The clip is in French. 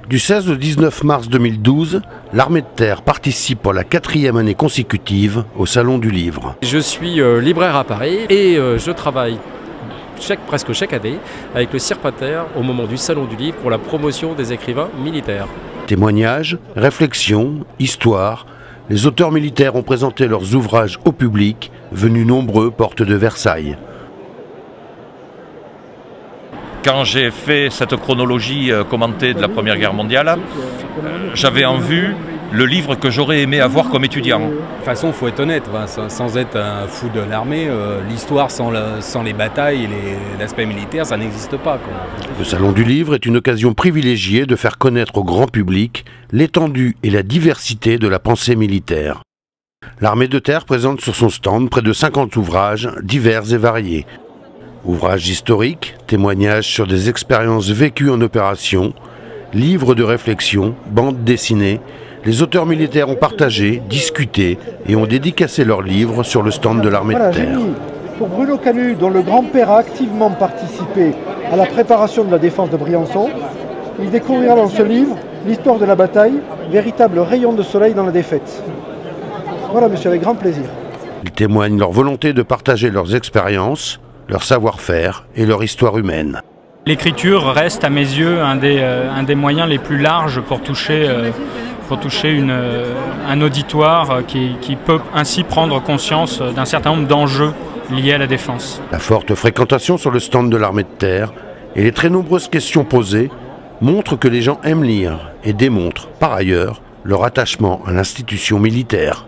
Du 16 au 19 mars 2012, l'Armée de Terre participe pour la 4e année consécutive au Salon du Livre. Je suis libraire à Paris et je travaille presque chaque année avec le CIRPATER au moment du Salon du Livre pour la promotion des écrivains militaires. Témoignages, réflexions, histoires, les auteurs militaires ont présenté leurs ouvrages au public, venus nombreux portes de Versailles. Quand j'ai fait cette chronologie commentée de la Première Guerre mondiale, j'avais en vue le livre que j'aurais aimé avoir comme étudiant. De toute façon, il faut être honnête, sans être un fou de l'armée, l'histoire sans les batailles et l'aspect militaire, ça n'existe pas, quoi. Le Salon du Livre est une occasion privilégiée de faire connaître au grand public l'étendue et la diversité de la pensée militaire. L'Armée de Terre présente sur son stand près de 50 ouvrages divers et variés. Ouvrages historiques, témoignages sur des expériences vécues en opération, livres de réflexion, bandes dessinées, les auteurs militaires ont partagé, discuté et ont dédicacé leurs livres sur le stand de l'Armée de Terre. Pour Bruno Canu, dont le grand-père a activement participé à la préparation de la défense de Briançon, il découvrira dans ce livre l'histoire de la bataille, véritable rayon de soleil dans la défaite. Voilà, monsieur, avec grand plaisir. Ils témoignent leur volonté de partager leurs expériences, leur savoir-faire et leur histoire humaine. L'écriture reste à mes yeux un des moyens les plus larges pour toucher un auditoire qui peut ainsi prendre conscience d'un certain nombre d'enjeux liés à la défense. La forte fréquentation sur le stand de l'Armée de Terre et les très nombreuses questions posées montrent que les gens aiment lire et démontrent par ailleurs leur attachement à l'institution militaire.